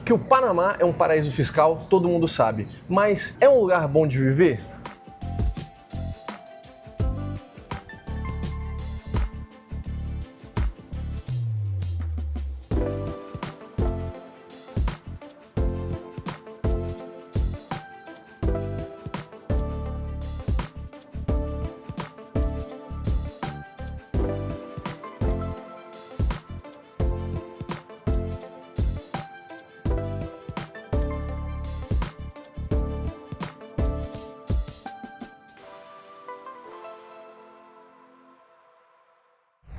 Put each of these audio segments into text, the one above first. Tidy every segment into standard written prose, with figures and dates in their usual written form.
Que o Panamá é um paraíso fiscal, todo mundo sabe. Mas é um lugar bom de viver?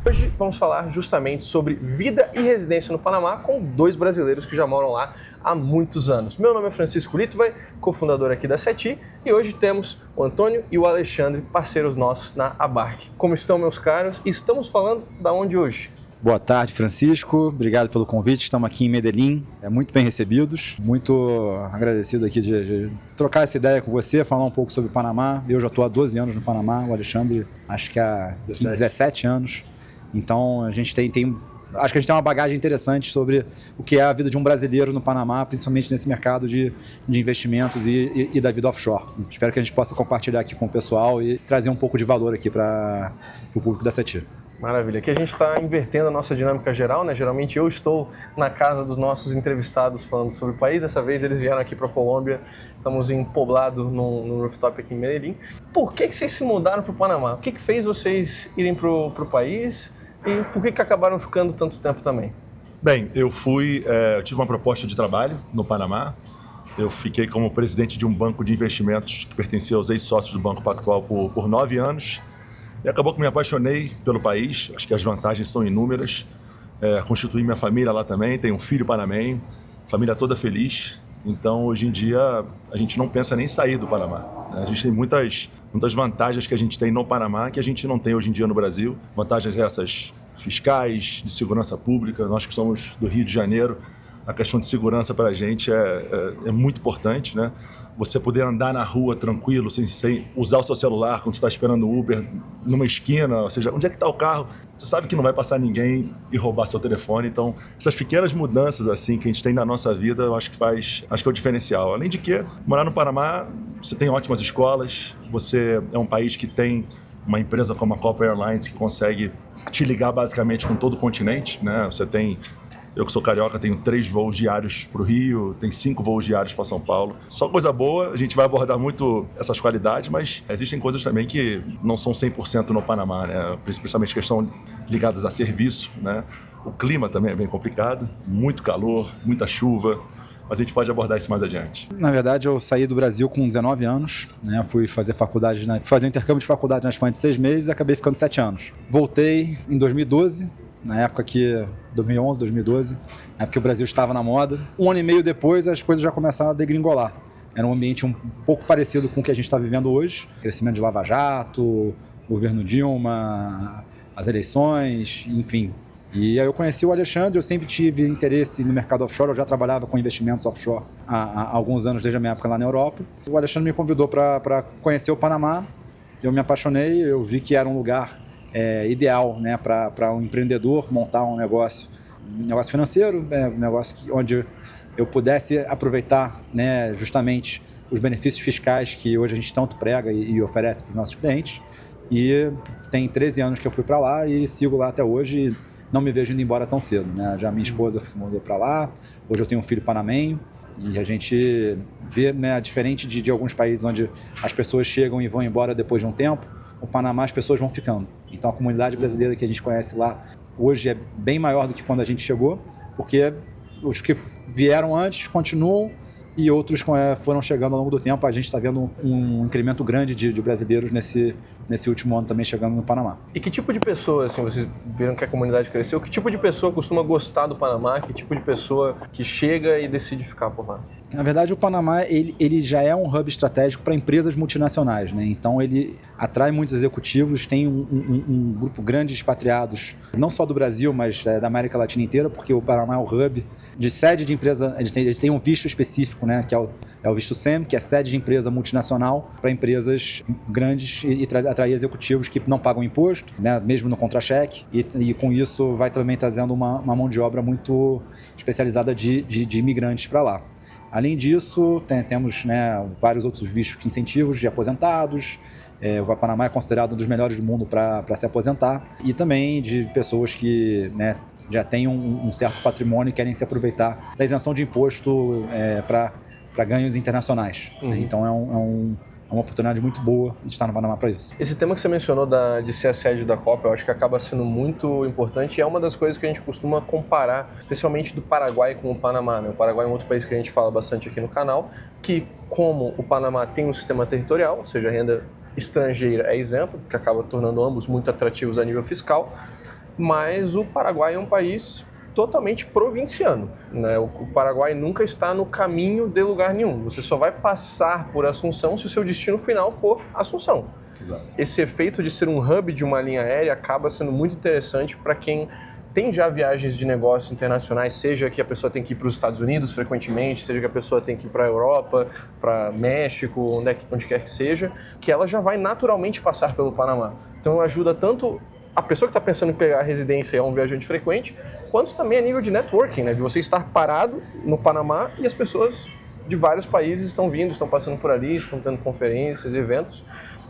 Hoje vamos falar justamente sobre vida e residência no Panamá com dois brasileiros que já moram lá há muitos anos. Meu nome é Francisco Litvai, cofundador aqui da Seti, e hoje temos o Antônio e o Alexandre, parceiros nossos na Abarque. Como estão, meus caros? E estamos falando da onde hoje? Boa tarde, Francisco. Obrigado pelo convite. Estamos aqui em Medellín, muito bem recebidos. Muito agradecido aqui de trocar essa ideia com você, falar um pouco sobre o Panamá. Eu já estou há 12 anos no Panamá, o Alexandre acho que há 17 anos. Então a gente acho que a gente tem uma bagagem interessante sobre o que é a vida de um brasileiro no Panamá, principalmente nesse mercado de investimentos e da vida offshore. Espero que a gente possa compartilhar aqui com o pessoal e trazer um pouco de valor aqui para o público da Seti. Maravilha. Aqui a gente está invertendo a nossa dinâmica geral, né? Geralmente eu estou na casa dos nossos entrevistados falando sobre o país. Dessa vez eles vieram aqui para a Colômbia. Estamos em Poblado, no rooftop aqui em Medellín. Por que vocês se mudaram para o Panamá? O que fez vocês irem para o país? E por que acabaram ficando tanto tempo também? Bem, eu tive uma proposta de trabalho no Panamá. Eu fiquei como presidente de um banco de investimentos que pertencia aos ex-sócios do Banco Pactual por 9 anos. E acabou que me apaixonei pelo país. Acho que as vantagens são inúmeras. Constituí minha família lá também, tenho um filho panamenho, família toda feliz. Então, hoje em dia, a gente não pensa nem em sair do Panamá. A gente tem muitas vantagens que a gente tem no Panamá que a gente não tem hoje em dia no Brasil. Vantagens essas fiscais, de segurança pública. Nós que somos do Rio de Janeiro, a questão de segurança para a gente é muito importante, né? Você poder andar na rua tranquilo, sem usar o seu celular quando você está esperando o Uber numa esquina, ou seja, onde é que está o carro? Você sabe que não vai passar ninguém e roubar seu telefone. Então, essas pequenas mudanças assim que a gente tem na nossa vida, eu acho que é o diferencial. Além de que, morar no Panamá, você tem ótimas escolas, você é um país que tem uma empresa como a Copa Airlines que consegue te ligar basicamente com todo o continente, né? Eu que sou carioca, tenho 3 voos diários para o Rio, tem 5 voos diários para São Paulo. Só coisa boa, a gente vai abordar muito essas qualidades, mas existem coisas também que não são 100% no Panamá, né? Principalmente questão ligadas a serviço, né? O clima também é bem complicado, muito calor, muita chuva, mas a gente pode abordar isso mais adiante. Na verdade, eu saí do Brasil com 19 anos, né? Fui fazer um intercâmbio de faculdade na Espanha de 6 meses e acabei ficando 7 anos. Voltei em 2012, na época que 2011, 2012, na época que o Brasil estava na moda. 1 ano e meio depois, as coisas já começaram a degringolar. Era um ambiente um pouco parecido com o que a gente está vivendo hoje. Crescimento de Lava Jato, governo Dilma, as eleições, enfim. E aí eu conheci o Alexandre, eu sempre tive interesse no mercado offshore, eu já trabalhava com investimentos offshore há alguns anos, desde a minha época lá na Europa. O Alexandre me convidou para conhecer o Panamá, eu me apaixonei, eu vi que era um lugar ideal, né, para um empreendedor montar um negócio financeiro, um negócio onde eu pudesse aproveitar, né, justamente os benefícios fiscais que hoje a gente tanto prega e oferece para os nossos clientes. E tem 13 anos que eu fui para lá e sigo lá até hoje e não me vejo indo embora tão cedo, né? Já minha esposa se mudou para lá, hoje eu tenho um filho panamenho e a gente vê, né, diferente de alguns países onde as pessoas chegam e vão embora depois de um tempo, no Panamá as pessoas vão ficando. Então a comunidade brasileira que a gente conhece lá hoje é bem maior do que quando a gente chegou, porque os que vieram antes continuam e outros foram chegando ao longo do tempo. A gente está vendo um incremento grande de brasileiros nesse último ano também chegando no Panamá. E que tipo de pessoa, assim, vocês viram que a comunidade cresceu, que tipo de pessoa costuma gostar do Panamá? Que tipo de pessoa que chega e decide ficar por lá? Na verdade, o Panamá ele já é um hub estratégico para empresas multinacionais, né? Então ele atrai muitos executivos, tem um grupo grande de expatriados, não só do Brasil, mas da América Latina inteira, porque o Panamá é o hub de sede de empresa, eles têm um visto específico, né? Que é o visto SEM, que é sede de empresa multinacional para empresas grandes e atrair executivos que não pagam imposto, né? Mesmo no contra-cheque, e com isso vai também trazendo uma mão de obra muito especializada de imigrantes para lá. Além disso, temos, né, vários outros vistos incentivos de aposentados. O Panamá é considerado um dos melhores do mundo para se aposentar, e também de pessoas que, né, já têm um certo patrimônio e querem se aproveitar da isenção de imposto para ganhos internacionais. Uhum. Então é uma oportunidade muito boa de estar no Panamá para isso. Esse tema que você mencionou de ser a sede da Copa, eu acho que acaba sendo muito importante, e é uma das coisas que a gente costuma comparar, especialmente do Paraguai com o Panamá, né? O Paraguai é um outro país que a gente fala bastante aqui no canal, que como o Panamá tem um sistema territorial, ou seja, a renda estrangeira é isenta, que acaba tornando ambos muito atrativos a nível fiscal, mas o Paraguai é um país totalmente provinciano, né? O Paraguai nunca está no caminho de lugar nenhum. Você só vai passar por Assunção se o seu destino final for Assunção. Exato. Esse efeito de ser um hub de uma linha aérea acaba sendo muito interessante para quem tem já viagens de negócios internacionais, seja que a pessoa tem que ir para os Estados Unidos frequentemente, seja que a pessoa tem que ir para a Europa, para México, onde quer que seja, que ela já vai naturalmente passar pelo Panamá. Então ajuda tanto a pessoa que está pensando em pegar a residência e é um viajante frequente, quanto também a nível de networking, né? De você estar parado no Panamá e as pessoas de vários países estão vindo, estão passando por ali, estão tendo conferências, eventos.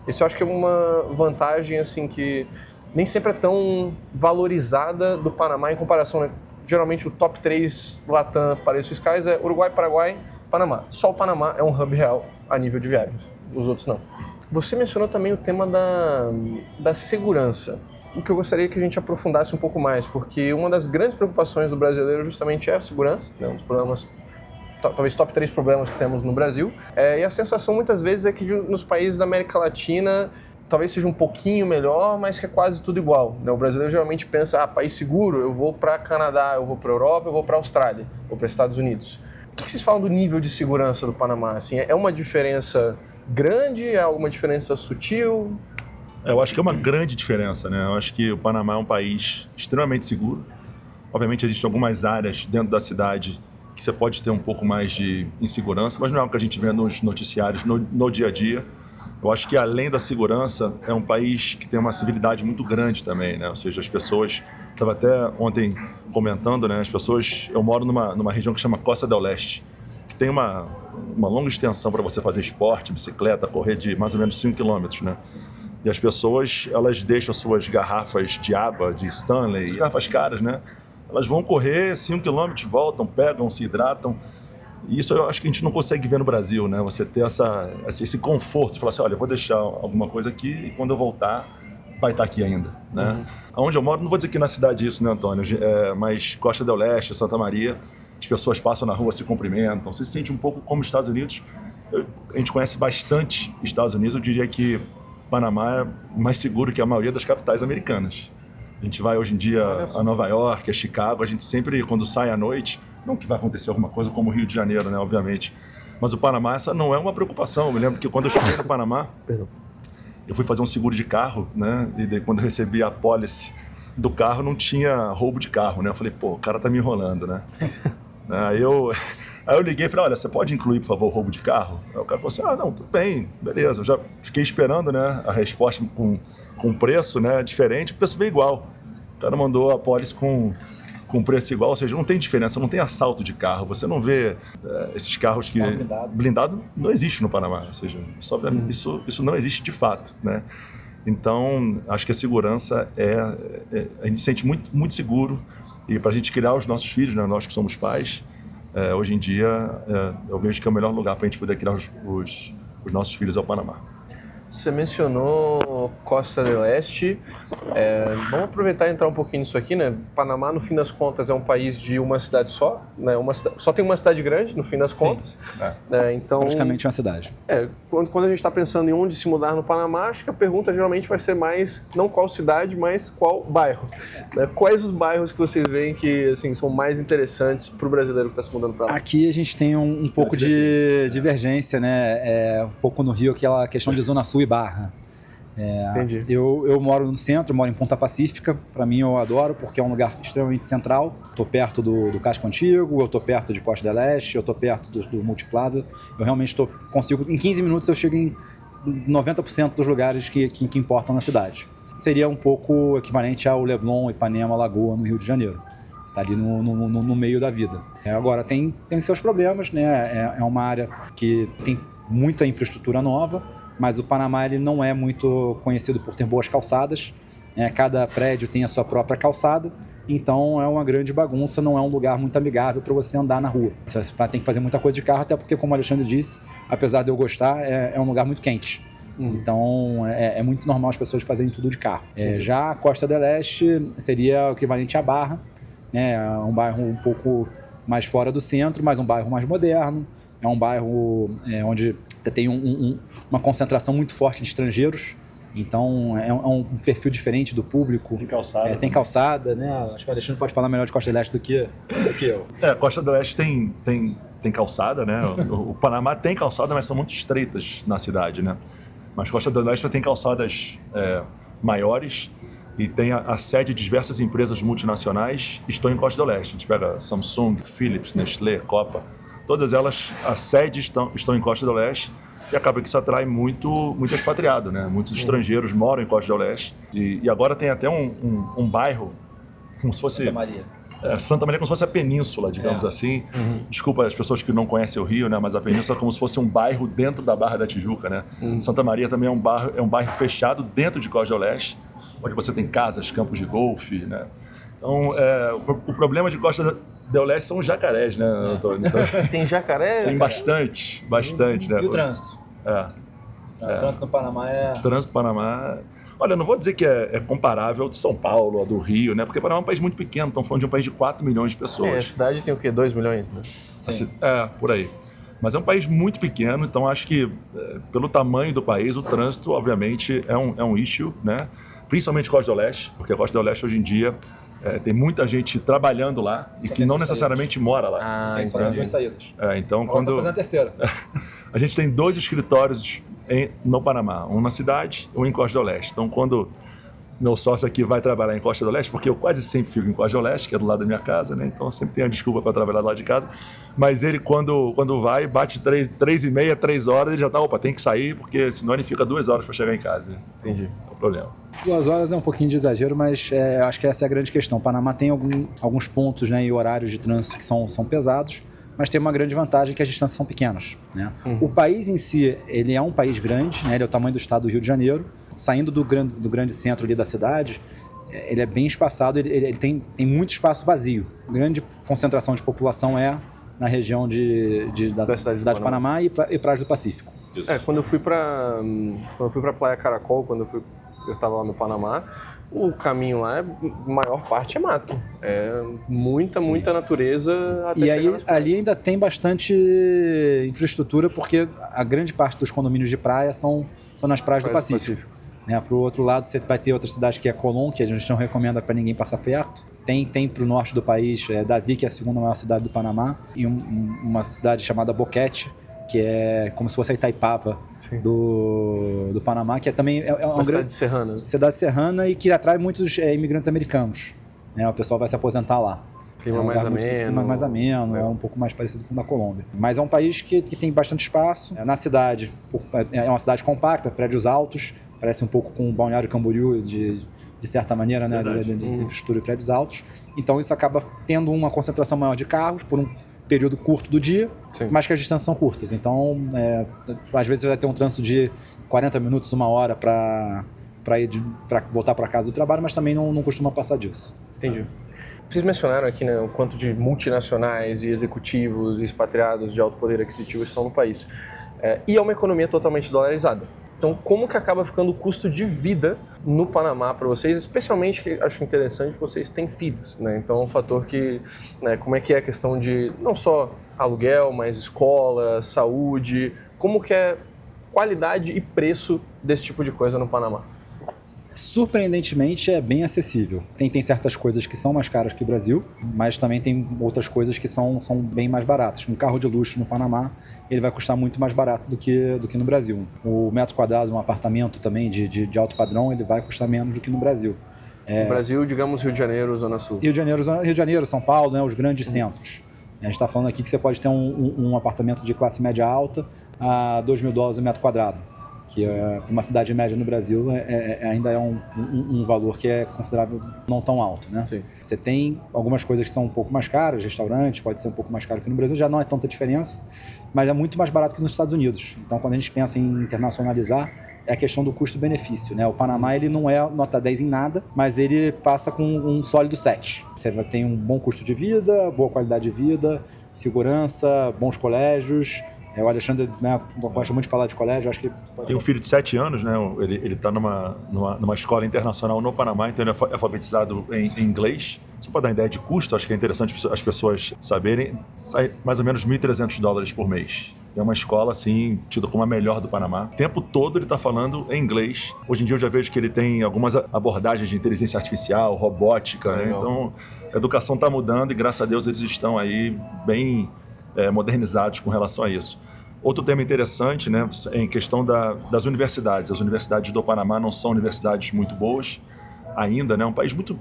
Isso eu acho que é uma vantagem assim, que nem sempre é tão valorizada do Panamá em comparação, né? Geralmente o top 3 Latam paraísos fiscais é Uruguai, Paraguai, Panamá. Só o Panamá é um hub real a nível de viagens, os outros não. Você mencionou também o tema da segurança. O que eu gostaria que a gente aprofundasse um pouco mais, porque uma das grandes preocupações do brasileiro justamente é a segurança, né? Um dos problemas, talvez top 3 problemas que temos no Brasil, e a sensação muitas vezes é que nos países da América Latina talvez seja um pouquinho melhor, mas que é quase tudo igual, né? O brasileiro geralmente pensa, país seguro, eu vou para Canadá, eu vou para Europa, eu vou para Austrália, ou para Estados Unidos. O que vocês falam do nível de segurança do Panamá? Assim, é uma diferença grande, é alguma diferença sutil? Eu acho que é uma grande diferença, né? Eu acho que o Panamá é um país extremamente seguro. Obviamente existem algumas áreas dentro da cidade que você pode ter um pouco mais de insegurança, mas não é algo que a gente vê nos noticiários no dia a dia. Eu acho que além da segurança, é um país que tem uma civilidade muito grande também, né? Ou seja, as pessoas... Estava até ontem comentando, né? As pessoas... Eu moro numa região que chama Costa del Leste, que tem uma longa extensão para você fazer esporte, bicicleta, correr de mais ou menos 5 quilômetros, né? E as pessoas, elas deixam suas garrafas de água, de Stanley, garrafas caras, né? Elas vão correr 5 quilômetros, voltam, pegam, se hidratam. E isso eu acho que a gente não consegue ver no Brasil, né? Você ter esse conforto de falar assim, olha, eu vou deixar alguma coisa aqui e quando eu voltar, vai estar aqui ainda, né? Uhum. Onde eu moro, não vou dizer que na cidade isso, né, Antônio? Mas Costa del Leste, Santa Maria, as pessoas passam na rua, se cumprimentam. Você se sente um pouco como os Estados Unidos. A gente conhece bastante Estados Unidos, eu diria que Panamá é mais seguro que a maioria das capitais americanas. A gente vai hoje em dia a Nova York, a Chicago, a gente sempre, quando sai à noite, não que vai acontecer alguma coisa como o Rio de Janeiro, né, obviamente, mas o Panamá, essa não é uma preocupação. Eu me lembro que quando eu cheguei no Panamá, eu fui fazer um seguro de carro, né, e daí, quando eu recebi a pólice do carro, não tinha roubo de carro, né, eu falei, pô, o cara tá me enrolando, né. Aí eu liguei e falei, olha, você pode incluir, por favor, o roubo de carro? Aí o cara falou assim, não, tudo bem, beleza. Eu já fiquei esperando, né, a resposta com preço, né, diferente, o preço veio igual. O cara mandou a pólice com preço igual, ou seja, não tem diferença, não tem assalto de carro. Você não vê esses carros que... Blindado não existe no Panamá, ou seja, isso não existe de fato, né. Então, acho que a segurança a gente se sente muito, muito seguro, e para a gente criar os nossos filhos, né, nós que somos pais, hoje em dia, eu vejo que é o melhor lugar para a gente poder criar os nossos filhos ao Panamá. Você mencionou Costa del Este. Vamos aproveitar e entrar um pouquinho nisso aqui, né? Panamá, no fim das contas, é um país de uma cidade só, né? Só tem uma cidade grande, no fim das contas. Então, praticamente uma cidade. Quando a gente está pensando em onde se mudar no Panamá, acho que a pergunta geralmente vai ser mais, não qual cidade, mas qual bairro. Né? Quais os bairros que vocês veem que assim, são mais interessantes para o brasileiro que está se mudando para lá? Aqui a gente tem um pouco de divergência, né? Um pouco no Rio, aquela questão de Zona Sul e Barra. Entendi. Eu moro no centro, moro em Ponta Pacífica. Para mim, eu adoro, porque é um lugar extremamente central. Estou perto do Casco Antigo, eu estou perto de Costa del Este, eu estou perto do Multiplaza. Eu realmente consigo, em 15 minutos eu chego em 90% dos lugares que importam na cidade. Seria um pouco equivalente ao Leblon, Ipanema, Lagoa, no Rio de Janeiro. Está ali no meio da vida. Agora, tem seus problemas, né? É uma área que tem muita infraestrutura nova, mas o Panamá ele não é muito conhecido por ter boas calçadas. Cada prédio tem a sua própria calçada, então é uma grande bagunça, não é um lugar muito amigável para você andar na rua. Você tem que fazer muita coisa de carro, até porque, como o Alexandre disse, apesar de eu gostar, é um lugar muito quente. Então é muito normal as pessoas fazerem tudo de carro. Já a Costa del Este seria o equivalente à Barra, né? Um bairro um pouco mais fora do centro, mas um bairro mais moderno. É um bairro onde você tem uma concentração muito forte de estrangeiros, então é um perfil diferente do público. Tem calçada. Tem calçada, né? Acho que o Alexandre pode falar melhor de Costa del Este do que eu. A Costa del Este tem calçada, né? O Panamá tem calçada, mas são muito estreitas na cidade, né? Mas Costa del Este tem calçadas maiores e tem a sede de diversas empresas multinacionais estão em Costa del Este. A gente pega Samsung, Philips, Nestlé, Copa. Todas elas, a sede estão em Costa del Este e acaba que isso atrai muito expatriado, né? Muitos estrangeiros moram em Costa del Este e agora tem até um bairro como se fosse... Santa Maria. Santa Maria como se fosse a península, digamos assim. Desculpa as pessoas que não conhecem o Rio, né? Mas a península é como se fosse um bairro dentro da Barra da Tijuca, né? Santa Maria também é um bairro fechado dentro de Costa del Este, onde você tem casas, campos de golfe, né? Então, o problema de Costa del Este são os jacarés, né, Antônio? Então, tem jacaré? Tem bastante, né? E o trânsito? O trânsito no Panamá Trânsito do Panamá... Olha, eu não vou dizer que é comparável ao de São Paulo, ao do Rio, né? Porque o Panamá é um país muito pequeno, estamos falando de um país de 4 milhões de pessoas. A cidade tem o quê? 2 milhões, né? Sim. Por aí. Mas é um país muito pequeno, então acho que pelo tamanho do país, o trânsito, obviamente, é um issue, né? Principalmente Costa del Este, porque a Costa del Este hoje em dia tem muita gente trabalhando lá e que não necessariamente mora lá. Tem só 2 saídas. Então, Agora tá fazendo a terceira. A gente tem 2 escritórios no Panamá, um na cidade e um em Costa del Este. Então, quando meu sócio aqui vai trabalhar em Costa del Este, porque eu quase sempre fico em Costa del Este, que é do lado da minha casa, né? Então, eu sempre tenho a desculpa para trabalhar do lado de casa. Mas ele, quando vai, bate 3h30, 3 horas, ele já tá, tem que sair, porque senão ele fica 2 horas para chegar em casa. Entendi. É o problema. 2 horas é um pouquinho de exagero, mas acho que essa é a grande questão. O Panamá tem alguns pontos, né, e horários de trânsito que são pesados, mas tem uma grande vantagem que as distâncias são pequenas, né? O país em si, ele é um país grande, né? Ele é o tamanho do estado do Rio de Janeiro. Saindo do grande centro ali da cidade, ele é bem espaçado, ele tem muito espaço vazio. A grande concentração de população é na região da cidade de Panamá e Praias do Pacífico. Quando eu fui para Playa Caracol, eu estava lá no Panamá, o caminho lá, a maior parte é mato. É muita natureza até chegar nas praias. Ali ainda tem bastante infraestrutura, porque a grande parte dos condomínios de praia são nas praias do Pacífico. Para o outro lado, você vai ter outra cidade que é Colón, que a gente não recomenda para ninguém passar perto. Tem para o norte do país, Davi, que é a segunda maior cidade do Panamá, e uma cidade chamada Boquete, que é como se fosse a Itaipava do Panamá, que também é uma cidade serrana. Cidade serrana e que atrai muitos imigrantes americanos. O pessoal vai se aposentar lá. Clima mais ameno. É um pouco mais parecido com o da Colômbia. Mas é um país que tem bastante espaço. Na cidade, é uma cidade compacta, prédios altos, parece um pouco com o Balneário Camboriú, de certa maneira, né, de infraestrutura e prédios altos. Então isso acaba tendo uma concentração maior de carros por um período curto do dia, mas que as distâncias são curtas. Então, às vezes você vai ter um trânsito de 40 minutos, 1 hora para voltar para casa do trabalho, mas também não costuma passar disso. Entendi. Vocês mencionaram aqui, né, o quanto de multinacionais e executivos e expatriados de alto poder aquisitivo estão no país. E é uma economia totalmente dolarizada. Então, como que acaba ficando o custo de vida no Panamá para vocês? Especialmente, que acho interessante que vocês têm filhos, né? Então, é um fator que, né, como é que é a questão de não só aluguel, mas escola, saúde, como que é qualidade e preço desse tipo de coisa no Panamá? Surpreendentemente é bem acessível. Tem certas coisas que são mais caras que o Brasil, mas também tem outras coisas que são bem mais baratas. Um carro de luxo no Panamá, ele vai custar muito mais barato do que no Brasil. O metro quadrado de um apartamento também de alto padrão, ele vai custar menos do que no Brasil. No Brasil, digamos Rio de Janeiro, Zona Sul. Rio de Janeiro, São Paulo, né, os grandes centros. A gente está falando aqui que você pode ter um apartamento de classe média alta a $2.000 o metro quadrado, que uma cidade média no Brasil ainda é um valor que é considerável não tão alto, né? Sim. Você tem algumas coisas que são um pouco mais caras, restaurantes pode ser um pouco mais caro que no Brasil, já não é tanta diferença, mas é muito mais barato que nos Estados Unidos. Então, quando a gente pensa em internacionalizar, é a questão do custo-benefício, né? O Panamá, ele não é nota 10 em nada, mas ele passa com um sólido 7. Você tem um bom custo de vida, boa qualidade de vida, segurança, bons colégios. O Alexandre, né, gosta muito de falar de colégio, acho que... Tem um filho de 7 anos, né? Ele está numa escola internacional no Panamá, então ele é alfabetizado em inglês. Só para dar ideia de custo, acho que é interessante as pessoas saberem, sai mais ou menos $1.300 por mês. É uma escola, assim, tida como a melhor do Panamá. O tempo todo ele está falando em inglês. Hoje em dia eu já vejo que ele tem algumas abordagens de inteligência artificial, robótica, né? Então a educação está mudando e graças a Deus eles estão aí bem modernizados com relação a isso. Outro tema interessante, né, é em questão das universidades. As universidades do Panamá não são universidades muito boas ainda, né? É um país muito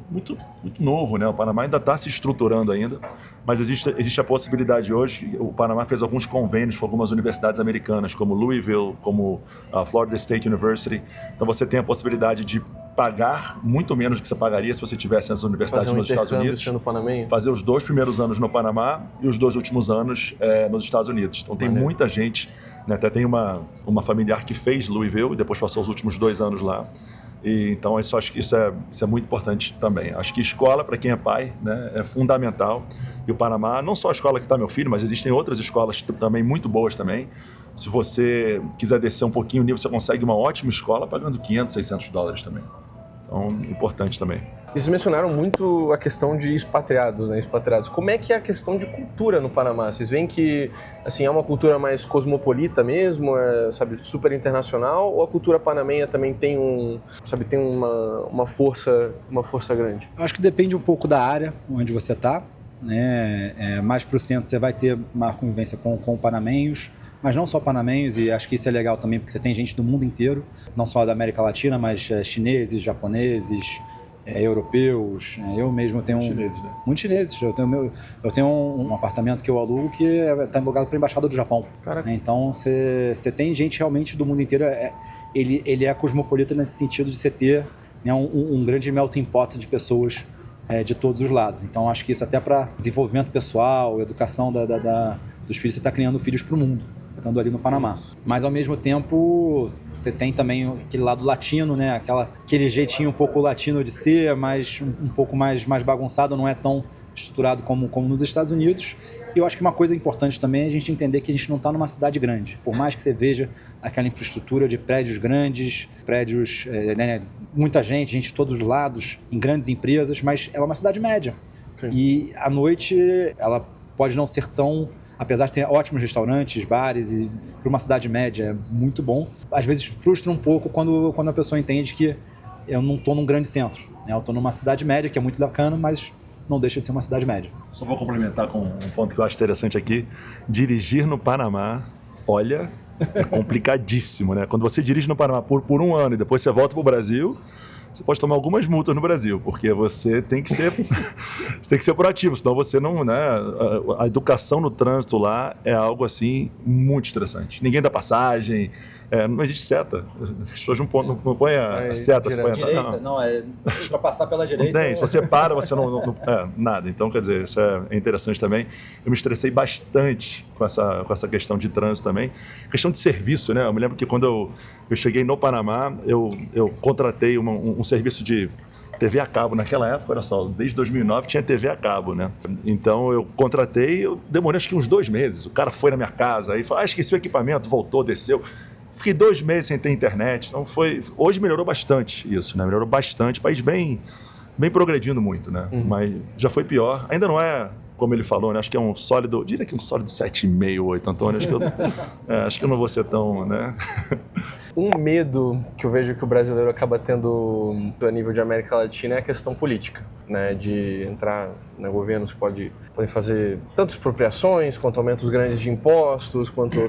novo, né? O Panamá ainda está se estruturando ainda, mas existe a possibilidade hoje. O Panamá fez alguns convênios com algumas universidades americanas, como Louisville, como a Florida State University. Então você tem a possibilidade de pagar muito menos do que você pagaria se você tivesse nas universidades nos Estados Unidos. Fazer os 2 primeiros anos no Panamá e os 2 últimos anos nos Estados Unidos. Então tem muita gente, né? Até tem uma familiar que fez Louisville e depois passou os últimos 2 anos lá. E, então, acho que isso é muito importante também. Acho que escola, para quem é pai, né, é fundamental. E o Panamá, não só a escola que está meu filho, mas existem outras escolas também muito boas também. Se você quiser descer um pouquinho o nível, você consegue uma ótima escola pagando $500, $600 também. Então, importante também. Vocês mencionaram muito a questão de expatriados, né? Expatriados. Como é que é a questão de cultura no Panamá? Vocês veem que, assim, é uma cultura mais cosmopolita mesmo, sabe, super internacional, ou a cultura panamenha também tem uma força grande? Eu acho que depende um pouco da área onde você está, né? Mais para o centro você vai ter uma convivência com panamenhos, mas não só panamenhos, e acho que isso é legal também porque você tem gente do mundo inteiro, não só da América Latina, mas chineses, japoneses, europeus. Eu mesmo tenho chineses, né? Muitos chineses. Eu tenho um apartamento que eu alugo que está alugado para a Embaixada do Japão. Caraca. Então você tem gente realmente do mundo inteiro. Ele é cosmopolita nesse sentido de você ter, né, um grande melting pot de pessoas de todos os lados. Então acho que isso até para desenvolvimento pessoal, educação dos filhos, você está criando filhos para o mundo, estando ali no Panamá. Mas ao mesmo tempo você tem também aquele lado latino, né? Aquele jeitinho um pouco latino de ser, mas um pouco mais bagunçado, não é tão estruturado como nos Estados Unidos. E eu acho que uma coisa importante também é a gente entender que a gente não está numa cidade grande. Por mais que você veja aquela infraestrutura de prédios grandes, né, muita gente de todos os lados, em grandes empresas, mas ela é uma cidade média. Sim. E à noite ela pode não ser tão... Apesar de ter ótimos restaurantes, bares, e para uma cidade média é muito bom, às vezes frustra um pouco quando a pessoa entende que eu não estou num grande centro, né? Eu estou numa cidade média, que é muito bacana, mas não deixa de ser uma cidade média. Só vou complementar com um ponto que eu acho interessante aqui. Dirigir no Panamá, olha, é complicadíssimo, né? Quando você dirige no Panamá por um ano e depois você volta para o Brasil, você pode tomar algumas multas no Brasil, porque você tem que ser proativo, senão você não, né? A educação no trânsito lá é algo assim muito estressante. Ninguém dá passagem, não existe seta. As pessoas não põem a seta. Direita, não, é ultrapassar pela direita. Não tem, se você para, você não nada. Então, quer dizer, isso é interessante também. Eu me estressei bastante com essa questão de trânsito também. Questão de serviço, né? Eu me lembro que quando eu cheguei no Panamá, eu contratei um serviço de TV a cabo. Naquela época, olha só, desde 2009 tinha TV a cabo, né? Então eu contratei, eu demorei acho que uns 2 meses. O cara foi na minha casa, aí falou, esqueci o equipamento, voltou, desceu. Fiquei 2 meses sem ter internet. Então hoje melhorou bastante isso, né? Melhorou bastante. O país vem progredindo muito, né? Mas já foi pior. Ainda não é, como ele falou, né? Acho que é um sólido, diria que um sólido 7,5, 8, Antônio. Acho que eu não vou ser tão, né? Um medo que eu vejo que o brasileiro acaba tendo a nível de América Latina é a questão política, né? De entrar, né, governos que podem fazer tanto expropriações, quanto aumentos grandes de impostos, quanto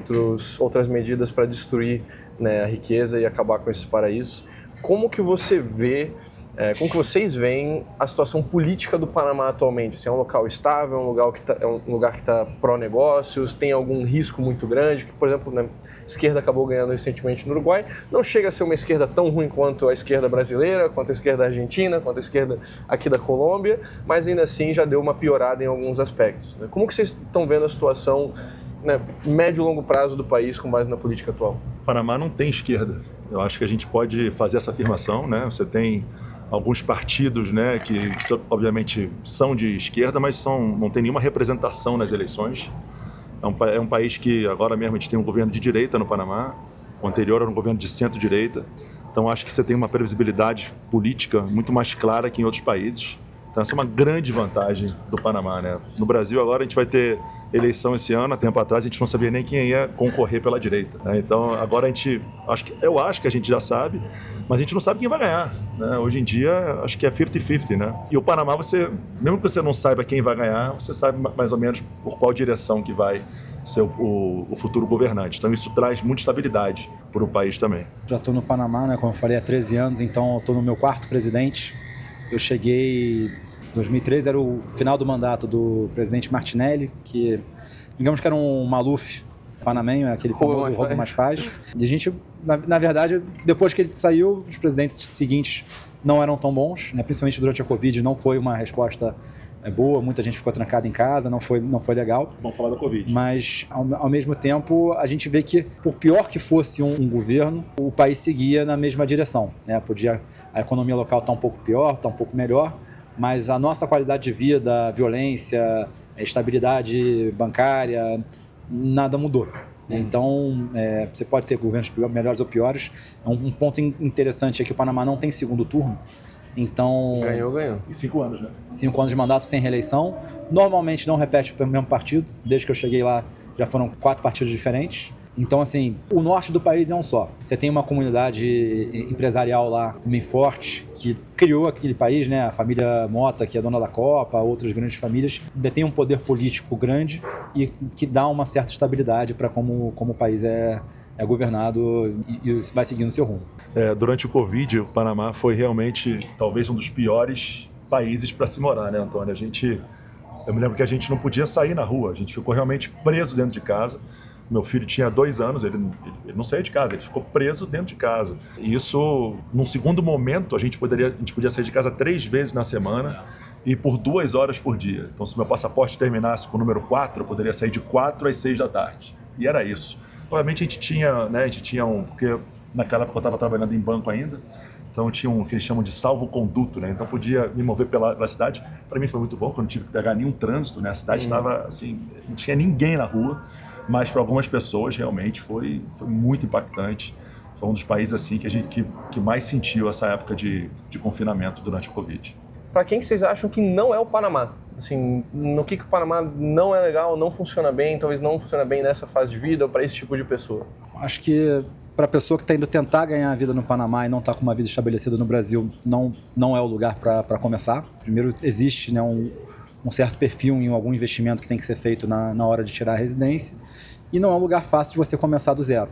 outras medidas para destruir, né, a riqueza e acabar com esses paraísos. Como que você vê, como que vocês veem a situação política do Panamá atualmente? Assim, é um local estável, é um lugar que está pró-negócios, tem algum risco muito grande? Que, por exemplo, né, a esquerda acabou ganhando recentemente no Uruguai. Não chega a ser uma esquerda tão ruim quanto a esquerda brasileira, quanto a esquerda argentina, quanto a esquerda aqui da Colômbia, mas ainda assim já deu uma piorada em alguns aspectos, né? Como que vocês estão vendo a situação, né, médio e longo prazo do país com base na política atual? O Panamá não tem esquerda. Eu acho que a gente pode fazer essa afirmação, né? Você tem alguns partidos, né, que obviamente são de esquerda, mas não tem nenhuma representação nas eleições. É um país que agora mesmo a gente tem um governo de direita no Panamá, o anterior era um governo de centro-direita, então acho que você tem uma previsibilidade política muito mais clara que em outros países. Então essa é uma grande vantagem do Panamá, né? No Brasil agora a gente vai ter eleição esse ano, há tempo atrás a gente não sabia nem quem ia concorrer pela direita, né? Então agora eu acho que a gente já sabe, mas a gente não sabe quem vai ganhar, né? Hoje em dia acho que é 50-50, né? E o Panamá, mesmo que você não saiba quem vai ganhar, você sabe mais ou menos por qual direção que vai ser o futuro governante. Então isso traz muita estabilidade para o país também. Já estou no Panamá, né, como eu falei, há 13 anos, então estou no meu 4º presidente. Eu cheguei... 2013 era o final do mandato do presidente Martinelli, que digamos que era um Maluf panamenho, aquele famoso roubo mais faz. E a gente, na verdade, depois que ele saiu, os presidentes seguintes não eram tão bons, né? Principalmente durante a Covid, não foi uma resposta boa, muita gente ficou trancada em casa, não foi legal. Vamos falar da Covid. Mas, ao mesmo tempo, a gente vê que, por pior que fosse um governo, o país seguia na mesma direção, né? A economia local está um pouco pior, está um pouco melhor, mas a nossa qualidade de vida, a violência, a estabilidade bancária, nada mudou. Então, você pode ter governos melhores ou piores. Um ponto interessante é que o Panamá não tem segundo turno. Então, Ganhou. E 5 anos, né? 5 anos de mandato sem reeleição. Normalmente não repete o mesmo partido. Desde que eu cheguei lá, já foram 4 partidos diferentes. Então, assim, o norte do país é um só. Você tem uma comunidade empresarial lá também forte, que criou aquele país, né? A família Mota, que é dona da Copa, outras grandes famílias, detém um poder político grande e que dá uma certa estabilidade para como o país é governado e vai seguindo seu rumo. Durante o Covid, o Panamá foi realmente talvez um dos piores países para se morar, né, Antônio? Eu me lembro que a gente não podia sair na rua, a gente ficou realmente preso dentro de casa. Meu filho tinha 2 anos, ele não saía de casa, ele ficou preso dentro de casa. E isso, num segundo momento, a gente podia sair de casa 3 vezes na semana e por 2 horas por dia. Então, se meu passaporte terminasse com o número 4, eu poderia sair de 4 às 6 da tarde. E era isso. Obviamente, a gente tinha porque naquela época eu estava trabalhando em banco ainda, então tinha o que eles chamam de salvo-conduto, né? Então podia me mover pela cidade. Para mim foi muito bom, porque eu não tive que pegar nenhum trânsito, né? A cidade estava assim, não tinha ninguém na rua. Mas para algumas pessoas realmente foi muito impactante. Foi um dos países assim que mais sentiu essa época de confinamento durante o Covid. Para quem que vocês acham que não é o Panamá? Assim, no que o Panamá não é legal, não funciona bem, talvez não funciona bem nessa fase de vida ou para esse tipo de pessoa? Acho que para a pessoa que está indo tentar ganhar a vida no Panamá e não está com uma vida estabelecida no Brasil, não é o lugar para começar. Primeiro, existe, né, um certo perfil em algum investimento que tem que ser feito na hora de tirar a residência, e não é um lugar fácil de você começar do zero.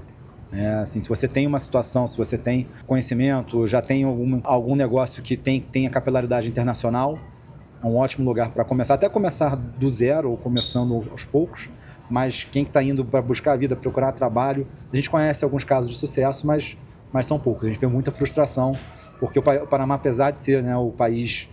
Assim, se você tem uma situação, se você tem conhecimento, já tem algum negócio que tem a capilaridade internacional, é um ótimo lugar para começar, até começar do zero ou começando aos poucos, mas quem está indo para buscar a vida, procurar trabalho, a gente conhece alguns casos de sucesso, mas são poucos. A gente vê muita frustração, porque o Panamá, apesar de ser, né, o país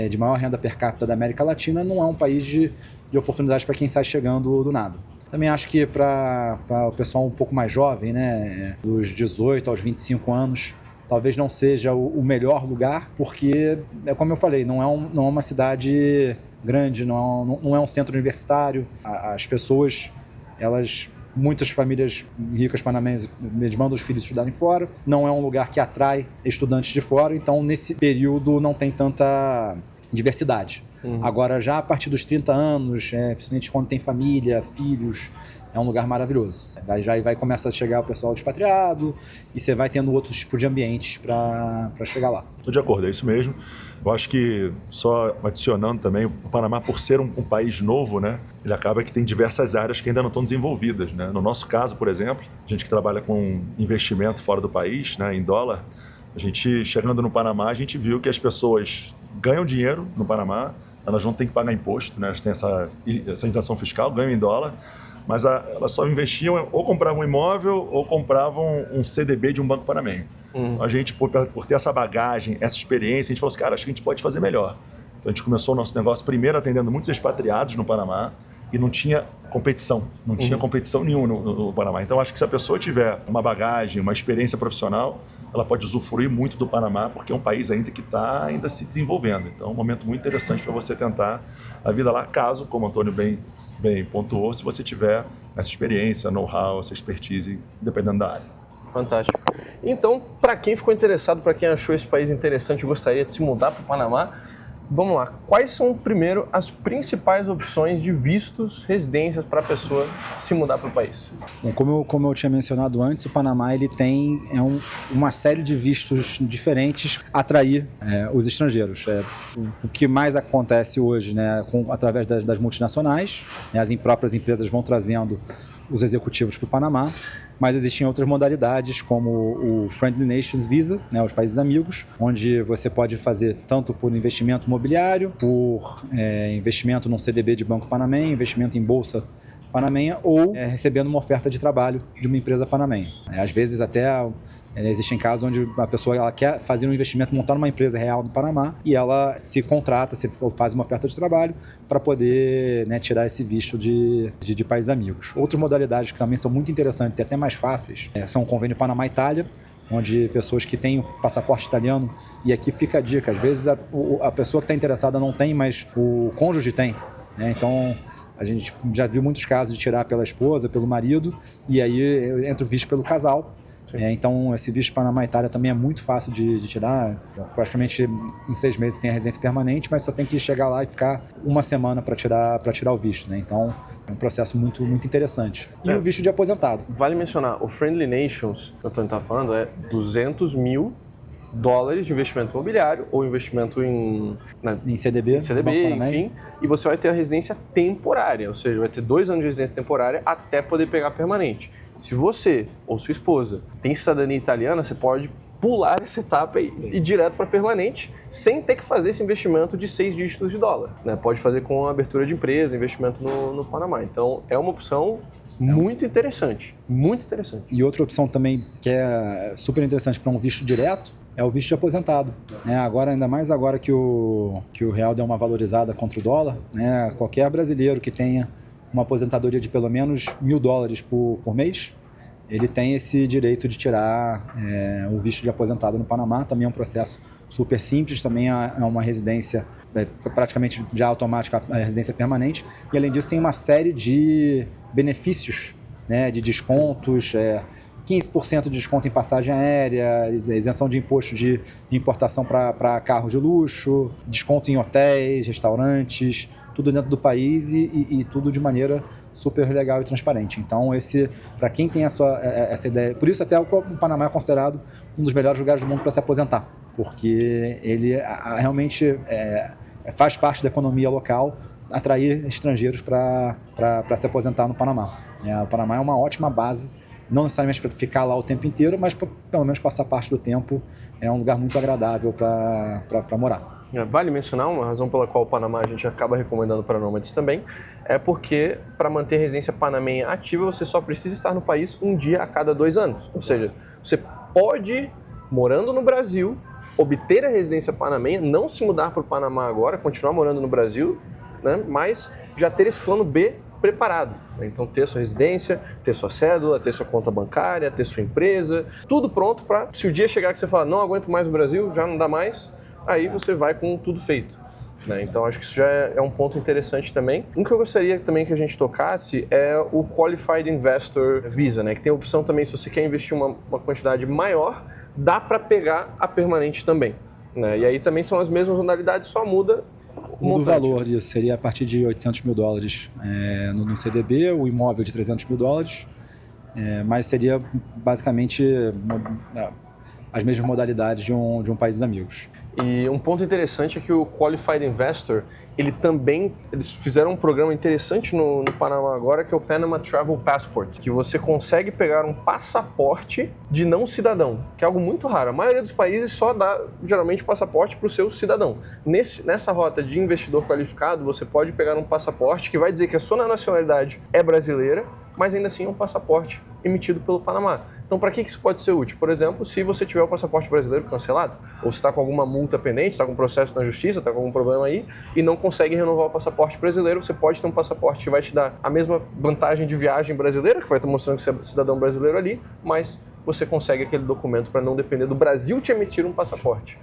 de maior renda per capita da América Latina, não é um país de oportunidades para quem sai chegando do nada. Também acho que para o pessoal um pouco mais jovem, né, dos 18 aos 25 anos, talvez não seja o melhor lugar, porque, como eu falei, não é uma cidade grande, não é um centro universitário. As pessoas, elas Muitas famílias ricas panamenses mandam os filhos estudarem fora. Não é um lugar que atrai estudantes de fora, então nesse período não tem tanta diversidade. Agora, já a partir dos 30 anos, principalmente quando tem família, filhos, é um lugar maravilhoso. Daí vai começar a chegar o pessoal expatriado e você vai tendo outros tipos de ambientes para chegar lá. Estou de acordo, é isso mesmo. Eu acho que, só adicionando também, o Panamá, por ser um país novo, né, ele acaba que tem diversas áreas que ainda não estão desenvolvidas, né? No nosso caso, por exemplo, a gente que trabalha com investimento fora do país, né, em dólar, a gente, chegando no Panamá, a gente viu que as pessoas ganham dinheiro no Panamá, elas não têm que pagar imposto, né, elas têm essa isenção fiscal, ganham em dólar, mas elas só investiam ou compravam um imóvel ou compravam um CDB de um banco panamenho. A gente, por ter essa bagagem, essa experiência, a gente falou assim, cara, acho que a gente pode fazer melhor. Então a gente começou o nosso negócio primeiro atendendo muitos expatriados no Panamá e não tinha competição, não tinha competição nenhuma no Panamá. Então acho que se a pessoa tiver uma bagagem, uma experiência profissional, ela pode usufruir muito do Panamá, porque é um país ainda que está ainda se desenvolvendo. Então é um momento muito interessante para você tentar a vida lá, caso, como o Antônio bem pontuou, se você tiver essa experiência, know-how, essa expertise, dependendo da área. Fantástico. Então, para quem ficou interessado, para quem achou esse país interessante e gostaria de se mudar para o Panamá, vamos lá. Quais são, primeiro, as principais opções de vistos, residências para a pessoa se mudar para o país? Bom, como eu tinha mencionado antes, o Panamá ele tem uma série de vistos diferentes a atrair os estrangeiros. O que mais acontece hoje, né, através das multinacionais, né, as próprias empresas vão trazendo os executivos para o Panamá, mas existem outras modalidades como o Friendly Nations Visa, né, os países amigos, onde você pode fazer tanto por investimento imobiliário, por investimento num CDB de banco panamenho, investimento em bolsa panamenha ou recebendo uma oferta de trabalho de uma empresa panamenha. Às vezes até existem casos onde a pessoa ela quer fazer um investimento, montar uma empresa real no Panamá e ela se contrata, faz uma oferta de trabalho para poder, né, tirar esse visto de países amigos. Outras modalidades que também são muito interessantes e até mais fáceis são o convênio Panamá-Itália, onde pessoas que têm o passaporte italiano, e aqui fica a dica, às vezes a pessoa que está interessada não tem, mas o cônjuge tem, né? Então a gente já viu muitos casos de tirar pela esposa, pelo marido, e aí entra o visto pelo casal. Então esse visto Panamá-Itália também é muito fácil de tirar, praticamente em 6 meses tem a residência permanente, mas só tem que chegar lá e ficar uma semana para tirar o visto, né? Então é um processo muito, muito interessante. E o visto de aposentado. Vale mencionar, o Friendly Nations, que o Antônio está falando, é $200 mil de investimento imobiliário ou investimento em CDB, enfim, e você vai ter a residência temporária, ou seja, vai ter 2 anos de residência temporária até poder pegar permanente. Se você ou sua esposa tem cidadania italiana, você pode pular essa etapa e ir direto para permanente, sem ter que fazer esse investimento de 6 dígitos de dólar, né? Pode fazer com a abertura de empresa, investimento no Panamá. Então, é uma opção muito interessante, muito interessante. E outra opção também que é super interessante para um visto direto é o visto de aposentado. Agora, ainda mais agora que o real deu uma valorizada contra o dólar, né? Qualquer brasileiro que tenha uma aposentadoria de pelo menos $1.000 por mês, ele tem esse direito de tirar o visto de aposentado no Panamá. Também é um processo super simples, também é uma residência praticamente já automática, a residência permanente, e além disso tem uma série de benefícios, né, de descontos, 15% de desconto em passagem aérea, isenção de imposto de importação para carros de luxo, desconto em hotéis, restaurantes, tudo dentro do país e tudo de maneira super legal e transparente. Então, para quem tem essa ideia, por isso até o Panamá é considerado um dos melhores lugares do mundo para se aposentar, porque ele realmente faz parte da economia local atrair estrangeiros para se aposentar no Panamá. O Panamá é uma ótima base, não necessariamente para ficar lá o tempo inteiro, mas para pelo menos passar parte do tempo. É um lugar muito agradável para morar. Vale mencionar uma razão pela qual o Panamá a gente acaba recomendando para nômades também, é porque para manter a residência panamenha ativa, você só precisa estar no país um dia a cada 2 anos. Ou seja, você pode, morando no Brasil, obter a residência panamenha, não se mudar para o Panamá agora, continuar morando no Brasil, né, mas já ter esse plano B preparado. Então, ter sua residência, ter sua cédula, ter sua conta bancária, ter sua empresa, tudo pronto para, se o dia chegar que você fala, não aguento mais o Brasil, já não dá mais, aí você vai com tudo feito. né? Então acho que isso já é um ponto interessante também. Um que eu gostaria também que a gente tocasse é o Qualified Investor Visa, né? Que tem a opção também, se você quer investir uma quantidade maior, dá para pegar a permanente também, né? E aí também são as mesmas modalidades, só muda o valor disso seria a partir de $800 mil no CDB, o imóvel de $300 mil, mas seria basicamente as mesmas modalidades de um país dos amigos. E um ponto interessante é que o Qualified Investor, eles fizeram um programa interessante no Panamá agora, que é o Panama Travel Passport, que você consegue pegar um passaporte de não cidadão, que é algo muito raro. A maioria dos países só dá, geralmente, passaporte para o seu cidadão. Nessa rota de investidor qualificado, você pode pegar um passaporte que vai dizer que a sua nacionalidade é brasileira, mas ainda assim é um passaporte emitido pelo Panamá. Então, para que isso pode ser útil? Por exemplo, se você tiver o passaporte brasileiro cancelado, ou se está com alguma multa pendente, está com um processo na justiça, está com algum problema aí, e não consegue renovar o passaporte brasileiro, você pode ter um passaporte que vai te dar a mesma vantagem de viagem brasileira, que vai estar mostrando que você é cidadão brasileiro ali, mas você consegue aquele documento para não depender do Brasil te emitir um passaporte.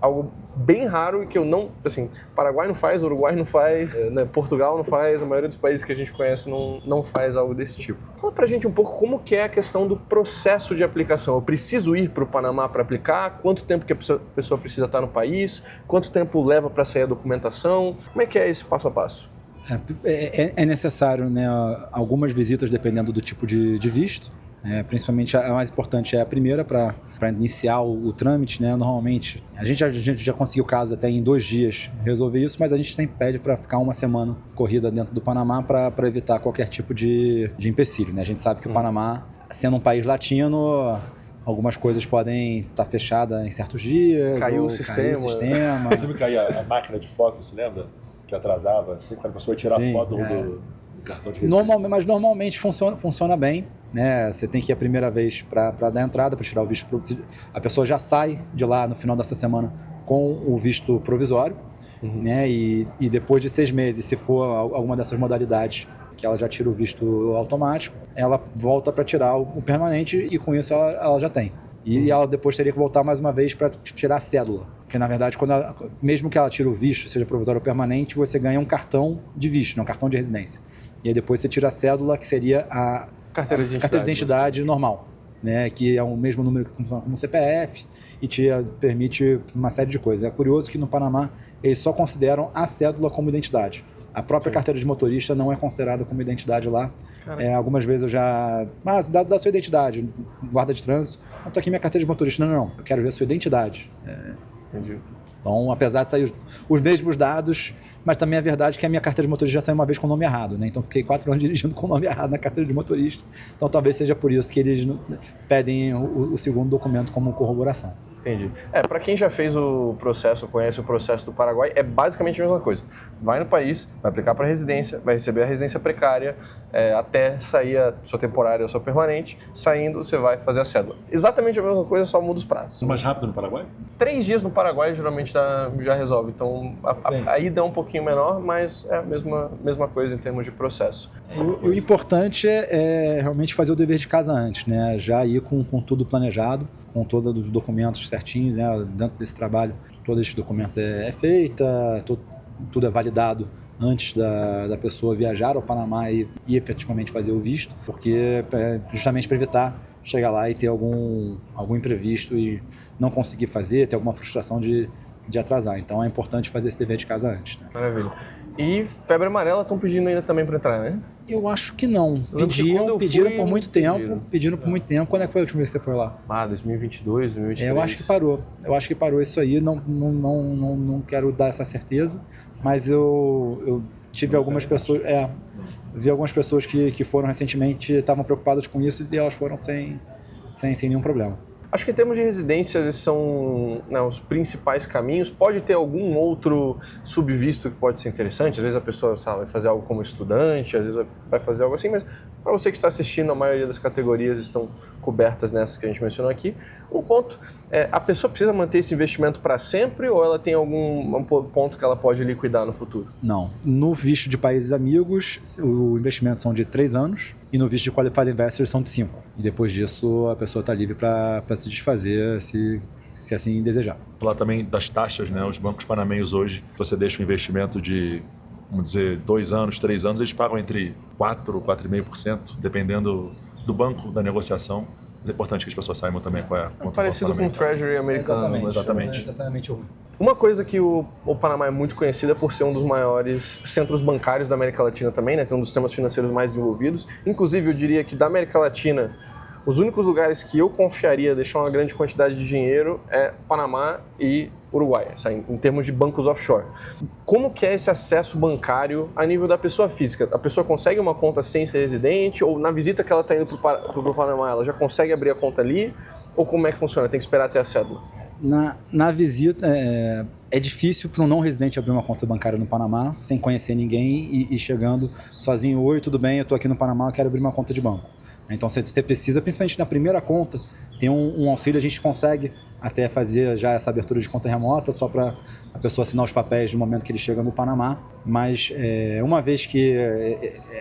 Algo bem raro e que eu não... Assim, Paraguai não faz, Uruguai não faz, né, Portugal não faz, a maioria dos países que a gente conhece não faz algo desse tipo. Fala pra gente um pouco como que é a questão do processo de aplicação. Eu preciso ir para o Panamá para aplicar? Quanto tempo que a pessoa precisa estar no país? Quanto tempo leva para sair a documentação? Como é que é esse passo a passo? É necessário, né, algumas visitas dependendo do tipo de visto. Principalmente a mais importante é a primeira para iniciar o trâmite, né? Normalmente a gente já conseguiu caso até em 2 dias resolver isso, mas a gente sempre pede para ficar uma semana corrida dentro do Panamá para evitar qualquer tipo de empecilho, né? A gente sabe que o Panamá, sendo um país latino, algumas coisas podem estar fechadas em certos dias. Caiu o sistema. Sempre caía a máquina de foto, você lembra? Que atrasava, sempre quando a pessoa ia tirar a foto do cartão de residência. Mas normalmente funciona bem, né? Você tem que ir a primeira vez para dar entrada, para tirar o visto provisório. A pessoa já sai de lá no final dessa semana com o visto provisório, né? E depois de 6 meses, se for alguma dessas modalidades que ela já tira o visto automático, ela volta para tirar o permanente e com isso ela já tem. E ela depois teria que voltar mais uma vez para tirar a cédula. Porque, na verdade, mesmo que ela tire o visto, seja provisório ou permanente, você ganha um cartão de visto, não um cartão de residência. E aí depois você tira a cédula, que seria a carteira de identidade normal, né? Que é o mesmo número que funciona como CPF e te permite uma série de coisas. É curioso que no Panamá eles só consideram a cédula como identidade. A própria carteira de motorista não é considerada como identidade lá. Algumas vezes eu já... dá sua identidade, guarda de trânsito. Não, tô aqui minha carteira de motorista. Não. Eu quero ver a sua identidade. Entendi. Então, apesar de sair os mesmos dados, mas também é verdade que a minha carteira de motorista já saiu uma vez com o nome errado, né? Então, fiquei 4 anos dirigindo com o nome errado na carteira de motorista. Então, talvez seja por isso que eles pedem o segundo documento como corroboração. Entendi. Para quem já fez o processo, conhece o processo do Paraguai, é basicamente a mesma coisa. Vai no país, vai aplicar para residência, vai receber a residência precária, até sair a sua temporária ou sua permanente. Saindo, você vai fazer a cédula. Exatamente a mesma coisa, só muda os prazos. Mais rápido no Paraguai? 3 dias no Paraguai geralmente já resolve. Então, a ida é um pouquinho menor, mas é a mesma coisa em termos de processo. O importante é realmente fazer o dever de casa antes, né? Já ir com tudo planejado, com todos os documentos certinhos, né? Dentro desse trabalho, todos esses documentos é feita, tudo é validado antes da pessoa viajar ao Panamá e efetivamente fazer o visto, porque justamente para evitar chegar lá e ter algum imprevisto e não conseguir fazer, ter alguma frustração de atrasar. Então é importante fazer esse dever de casa antes, né? Maravilha. E febre amarela estão pedindo ainda também para entrar, né? Eu acho que não. Pediram por muito tempo. Pediram por muito tempo. Quando é que foi a última vez que você foi lá? 2022, 2023. Eu acho que parou isso aí. Não quero dar essa certeza, mas eu tive algumas pessoas... vi algumas pessoas que foram recentemente, estavam preocupadas com isso e elas foram sem nenhum problema. Acho que em termos de residências, esses são, né, os principais caminhos. Pode ter algum outro subvisto que pode ser interessante. Às vezes a pessoa, vai fazer algo como estudante, às vezes vai fazer algo assim, mas para você que está assistindo, a maioria das categorias estão cobertas nessas que a gente mencionou aqui. Um ponto, a pessoa precisa manter esse investimento para sempre ou ela tem algum ponto que ela pode liquidar no futuro? Não. No visto de países amigos, o investimento são de 3 anos. E no visto de Qualified Investor são de 5. E depois disso a pessoa está livre para se desfazer se se assim desejar. Falar também das taxas, né? Os bancos panamenhos hoje, você deixa um investimento de, vamos dizer, 2 anos, 3 anos, eles pagam entre 4% e 4,5%, dependendo do banco, da negociação. Mas é importante que as pessoas saibam também qual é a conta. Parecido com o Treasury americano. Exatamente. Não é necessariamente ruim. Uma coisa que o Panamá é muito conhecido é por ser um dos maiores centros bancários da América Latina também, né? Tem um dos sistemas financeiros mais desenvolvidos. Inclusive, eu diria que da América Latina, os únicos lugares que eu confiaria deixar uma grande quantidade de dinheiro é Panamá e Uruguai, em termos de bancos offshore. Como que é esse acesso bancário a nível da pessoa física? A pessoa consegue uma conta sem ser residente, ou na visita que ela está indo para o Panamá, ela já consegue abrir a conta ali? Ou como é que funciona? Tem que esperar até a cédula? Na visita, é difícil para um não residente abrir uma conta bancária no Panamá sem conhecer ninguém e chegando sozinho. Oi, tudo bem, eu estou aqui no Panamá, eu quero abrir uma conta de banco. Então você precisa, principalmente na primeira conta, tem um auxílio, a gente consegue até fazer já essa abertura de conta remota, só para a pessoa assinar os papéis no momento que ele chega no Panamá. Mas uma vez que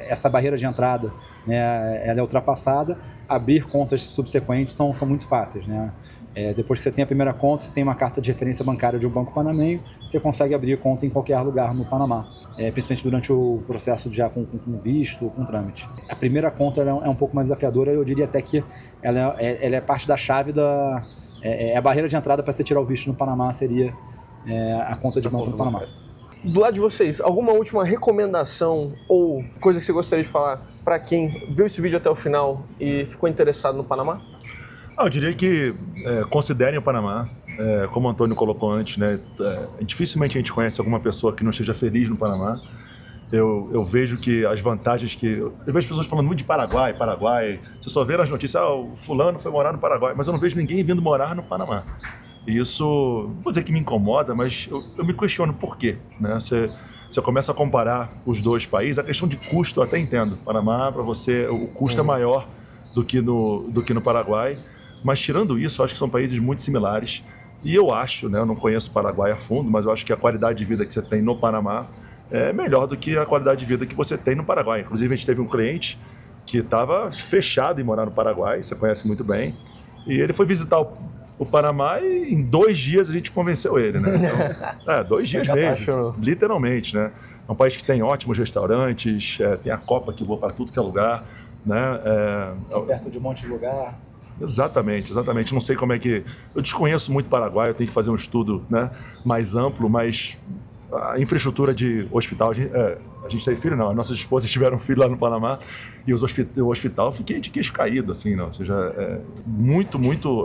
essa barreira de entrada, né, ela é ultrapassada, abrir contas subsequentes são muito fáceis, né? Depois que você tem a primeira conta, você tem uma carta de referência bancária de um banco panamenho, você consegue abrir conta em qualquer lugar no Panamá, principalmente durante o processo já com visto, com trâmite. A primeira conta ela é um pouco mais desafiadora, eu diria até que ela é parte da chave a barreira de entrada para você tirar o visto no Panamá seria a conta de banco no Panamá. Do lado de vocês, alguma última recomendação ou coisa que você gostaria de falar para quem viu esse vídeo até o final e ficou interessado no Panamá? Eu diria que considerem o Panamá, como o Antônio colocou antes, né? Dificilmente a gente conhece alguma pessoa que não esteja feliz no Panamá. Eu vejo que as vantagens que... Eu vejo pessoas falando muito de Paraguai, você só vê nas notícias, o fulano foi morar no Paraguai, mas eu não vejo ninguém vindo morar no Panamá. E isso, não vou dizer que me incomoda, mas eu me questiono por quê, né? Você começa a comparar os dois países, a questão de custo eu até entendo. Panamá, para você, o custo é maior do que no Paraguai. Mas tirando isso, eu acho que são países muito similares. E eu acho, né, eu não conheço o Paraguai a fundo, mas eu acho que a qualidade de vida que você tem no Panamá é melhor do que a qualidade de vida que você tem no Paraguai. Inclusive, a gente teve um cliente que estava fechado em morar no Paraguai, você conhece muito bem, e ele foi visitar o Panamá e em 2 dias a gente convenceu ele, né? Então, 2 dias mesmo, literalmente, né? É um país que tem ótimos restaurantes, tem a Copa que voa para tudo que é lugar, né? Perto de um monte de lugar. Exatamente. Não sei como é que... Eu desconheço muito Paraguai, eu tenho que fazer um estudo, né, mais amplo, mas a infraestrutura de hospital... A gente tem filho, não. As nossas esposas tiveram filho lá no Panamá e o hospital, eu fiquei de queixo caído, assim, não. Ou seja,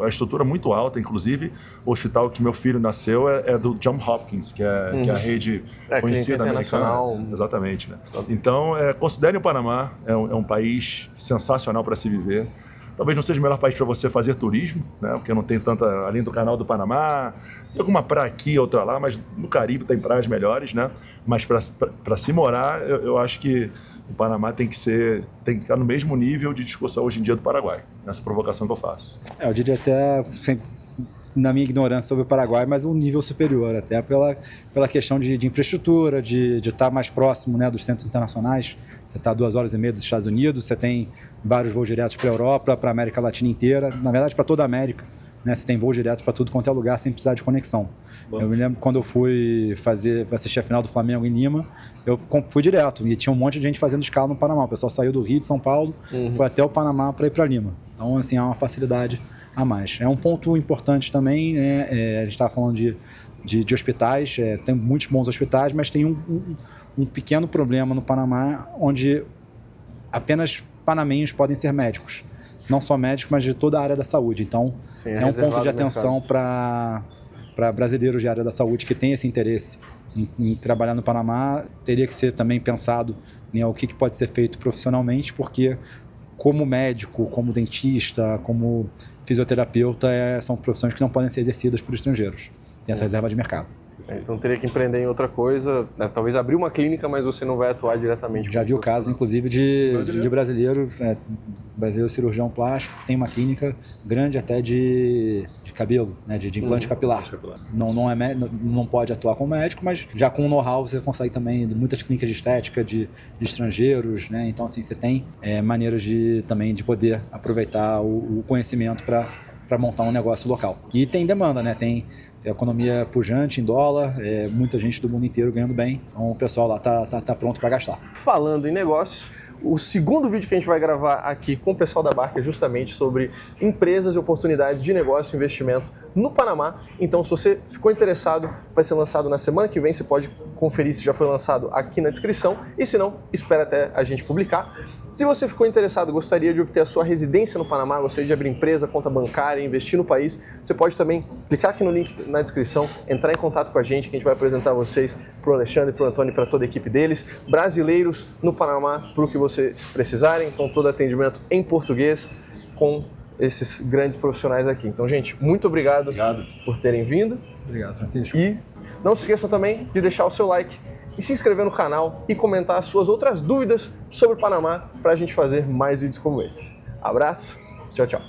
a estrutura muito alta. Inclusive, o hospital que meu filho nasceu é do Johns Hopkins, que é a rede conhecida americana. Exatamente, né? Então, considerem o Panamá, é um país sensacional para se viver. Talvez não seja o melhor país para você fazer turismo, né? Porque não tem tanta, além do Canal do Panamá, tem alguma praia aqui, outra lá, mas no Caribe tem praias melhores, né? Mas para se morar, eu acho que o Panamá tem que ficar no mesmo nível de discussão hoje em dia do Paraguai, nessa provocação que eu faço. Eu diria até, na minha ignorância sobre o Paraguai, mas um nível superior, até pela questão de infraestrutura, de estar mais próximo, né, dos centros internacionais. Você está a 2 horas e meia dos Estados Unidos, você tem vários voos diretos para a Europa, para a América Latina inteira, na verdade para toda a América, né? Você tem voos diretos para tudo quanto é lugar sem precisar de conexão. Bom. Eu me lembro quando eu fui assistir a final do Flamengo em Lima, eu fui direto e tinha um monte de gente fazendo escala no Panamá. O pessoal saiu do Rio, de São Paulo, foi até o Panamá para ir para Lima. Então, assim, é uma facilidade a mais. É um ponto importante também, né? A gente estava falando de hospitais, tem muitos bons hospitais, mas tem um pequeno problema no Panamá, onde apenas panamenhos podem ser médicos. Não só médicos, mas de toda a área da saúde. Então, sim, é um ponto de atenção para brasileiros de área da saúde que têm esse interesse em trabalhar no Panamá. Teria que ser também pensado em o que pode ser feito profissionalmente, porque como médico, como dentista, como fisioterapeuta, são profissões que não podem ser exercidas por estrangeiros. Tem essa reserva de mercado. Então teria que empreender em outra coisa, né? Talvez abrir uma clínica, mas você não vai atuar diretamente. Já vi o caso, inclusive, de brasileiro cirurgião plástico, que tem uma clínica grande até de cabelo, né? de implante capilar. Não pode atuar como médico, mas já com o know-how você consegue também muitas clínicas de estética de estrangeiros, né? Então, assim, você tem maneiras também de poder aproveitar o conhecimento para para montar um negócio local. E tem demanda, né? Tem economia pujante em dólar, muita gente do mundo inteiro ganhando bem, então o pessoal lá tá pronto para gastar. Falando em negócios, o segundo vídeo que a gente vai gravar aqui com o pessoal da Barca é justamente sobre empresas e oportunidades de negócio e investimento no Panamá. Então, se você ficou interessado, vai ser lançado na semana que vem. Você pode conferir se já foi lançado aqui na descrição. E se não, espera até a gente publicar. Se você ficou interessado, gostaria de obter a sua residência no Panamá, gostaria de abrir empresa, conta bancária, investir no país, você pode também clicar aqui no link na descrição, entrar em contato com a gente, que a gente vai apresentar vocês para o Alexandre, para o Antônio e para toda a equipe deles. Brasileiros no Panamá, para o que vocês precisarem. Então, todo atendimento em português com esses grandes profissionais aqui. Então, gente, muito obrigado por terem vindo. Obrigado, Francisco. E não se esqueçam também de deixar o seu like e se inscrever no canal e comentar as suas outras dúvidas sobre o Panamá para a gente fazer mais vídeos como esse. Abraço, tchau, tchau.